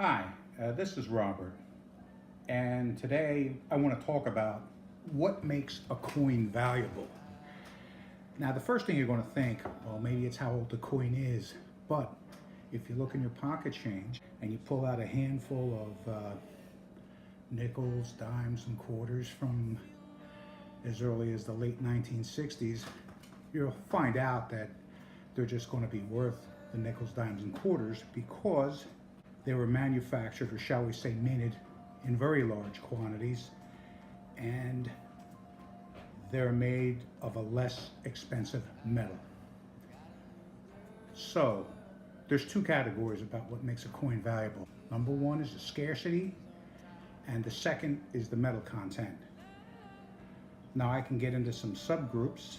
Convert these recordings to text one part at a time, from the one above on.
Hi, this is Robert, and today I want to talk about what makes a coin valuable. Now, the first thing you're going to think, well, maybe it's how old the coin is, but if you look in your pocket change and you pull out a handful of nickels, dimes, and quarters from as early as the late 1960s, you'll find out that they're just going to be worth the nickels, dimes, and quarters because they were manufactured, or shall we say minted, in very large quantities, and they're made of a less expensive metal. So there's two categories about what makes a coin valuable. Number one is the scarcity, and the second is the metal content. Now I can get into some subgroups,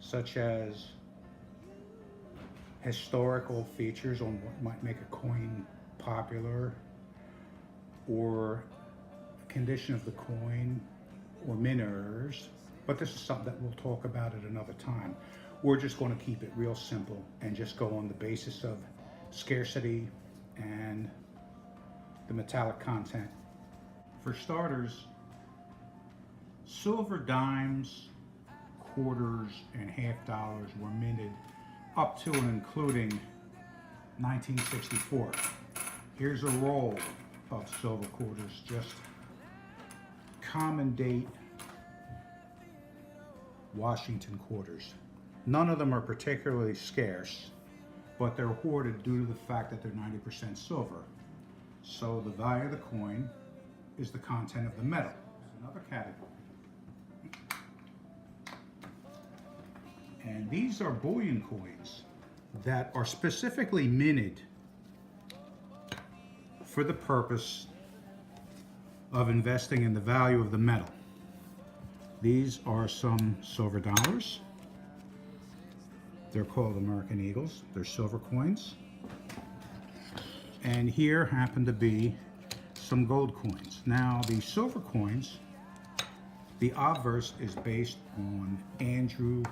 such as historical features on what might make a coin popular, or condition of the coin, or mint errors. But this is something that we'll talk about at another time. We're just going to keep it real simple and just go on the basis of scarcity and the metallic content. For starters, silver dimes, quarters, and half dollars were minted up to and including 1964. Here's a roll of silver quarters, just common date Washington quarters. None of them are particularly scarce, but they're hoarded due to the fact that they're 90% silver. So the value of the coin is the content of the metal. Another category. And these are bullion coins that are specifically minted for the purpose of investing in the value of the metal. These are some silver dollars. They're called American Eagles. They're silver coins. And here happen to be some gold coins. Now, the silver coins, the obverse is based on Andrew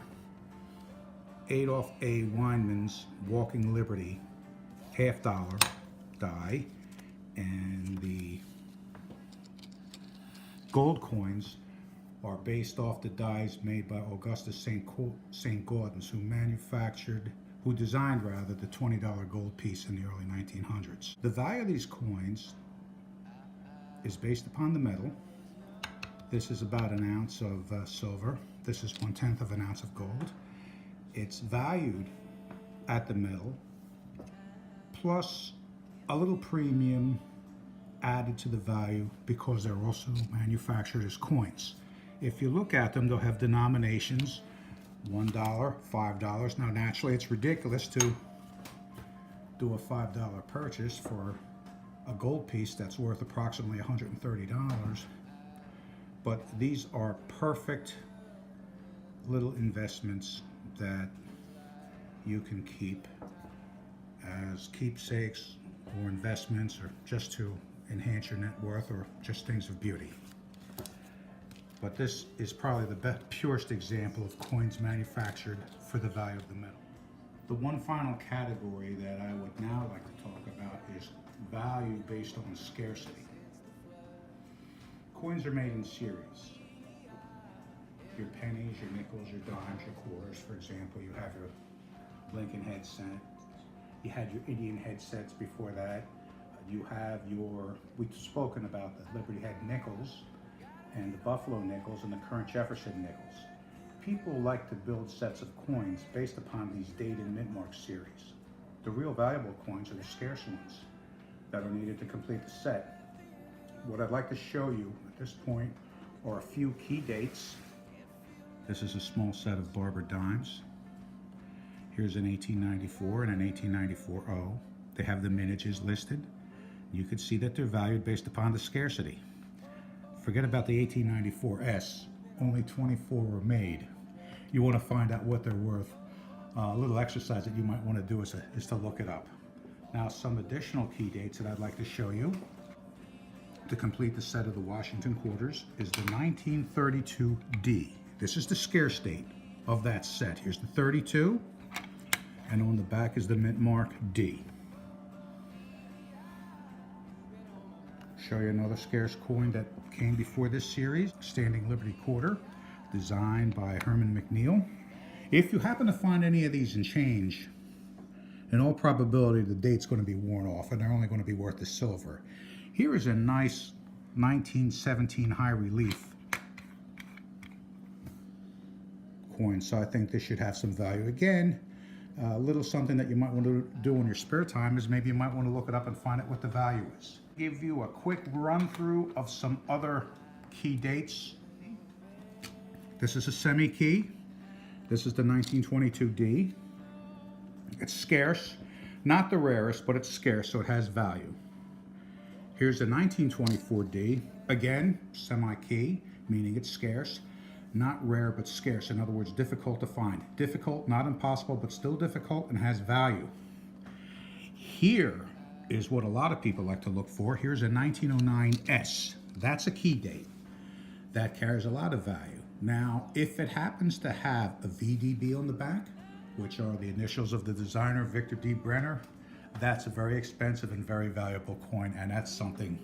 Adolph A. Weinman's Walking Liberty $50 die, and the gold coins are based off the dies made by Augustus St. Gaudens, who designed the $20 gold piece in the early 1900s. The value of these coins is based upon the metal. This is about an ounce of silver. This is 1/10 of an ounce of gold. It's valued at the metal, plus a little premium added to the value because they're also manufactured as coins. If you look at them, they'll have denominations, $1, $5. Now naturally it's ridiculous to do a $5 purchase for a gold piece that's worth approximately $130, but these are perfect little investments that you can keep as keepsakes or investments, or just to enhance your net worth, or just things of beauty. But this is probably the purest example of coins manufactured for the value of the metal. The one final category that I would now like to talk about is value based on scarcity. Coins are made in series. Your pennies, your nickels, your dimes, your quarters. For example, you have your Lincoln headset. You had your Indian headsets before that. You have we've spoken about the Liberty Head nickels and the Buffalo nickels and the current Jefferson nickels. People like to build sets of coins based upon these date and mint mark series. The real valuable coins are the scarce ones that are needed to complete the set. What I'd like to show you at this point are a few key dates. This is a small set of Barber dimes. Here's an 1894 and an 1894-0. They have the mintages listed. You can see that they're valued based upon the scarcity. Forget about the 1894S. Only 24 were made. You want to find out what they're worth. A little exercise that you might want to do is to look it up. Now, some additional key dates that I'd like to show you to complete the set of the Washington quarters is the 1932D. This is the scarce date of that set. Here's the 32, and on the back is the mint mark D. Show you another scarce coin that came before this series, Standing Liberty Quarter, designed by Herman McNeil. If you happen to find any of these in change, in all probability the date's going to be worn off and they're only going to be worth the silver. Here is a nice 1917 high relief coin, so I think this should have some value. Again, a little something that you might want to do in your spare time is maybe you might want to look it up and find out what the value is. Give you a quick run through of some other key dates. This is a semi-key. This is the 1922D. It's scarce, not the rarest, but it's scarce, so it has value. Here's the 1924D. Again, semi-key, meaning it's scarce. Not rare, but scarce. In other words, difficult to find. Difficult, not impossible, but still difficult and has value. Here is what a lot of people like to look for. Here's a 1909S. That's a key date. That carries a lot of value. Now, if it happens to have a VDB on the back, which are the initials of the designer, Victor D. Brenner, that's a very expensive and very valuable coin, and that's something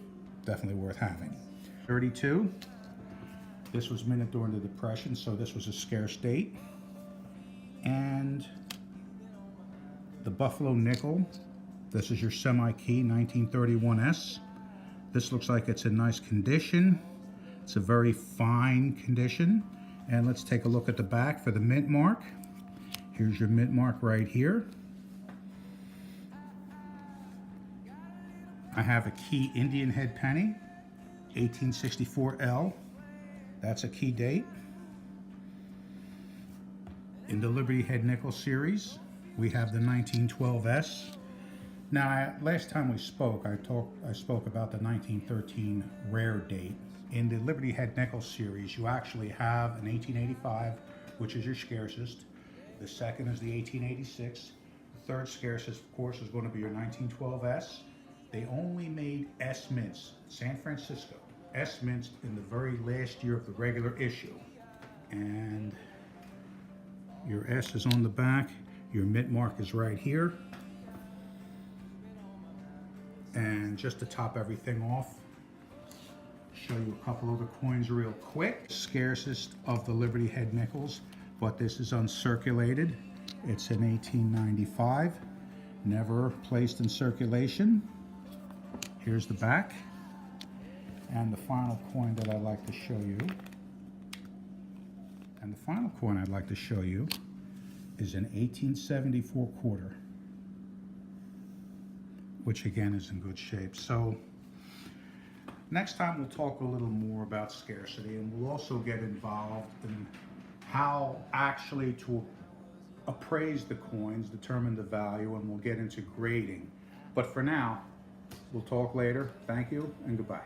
definitely worth having. 32. This was minted during the Depression, so this was a scarce date. And the Buffalo Nickel. This is your semi-key 1931S. This looks like it's in nice condition. It's a very fine condition. And let's take a look at the back for the mint mark. Here's your mint mark right here. I have a key Indian head penny, 1864L. That's a key date. In the Liberty Head Nickel series, we have the 1912S. Now, last time we spoke, I spoke about the 1913 rare date. In the Liberty Head Nickel series, you actually have an 1885, which is your scarcest. The second is the 1886. The third scarcest, of course, is going to be your 1912S. They only made S mints, San Francisco. S mints in the very last year of the regular issue. And your S is on the back. Your mint mark is right here. And just to top everything off, show you a couple other coins real quick. Scarcest of the Liberty Head Nickels, but this is uncirculated. It's an 1895, never placed in circulation. Here's the back. And the final coin that I'd like to show you, is an 1874 quarter, which again is in good shape. So next time we'll talk a little more about scarcity, and we'll also get involved in how actually to appraise the coins, determine the value, and we'll get into grading. But for now, we'll talk later. Thank you and goodbye.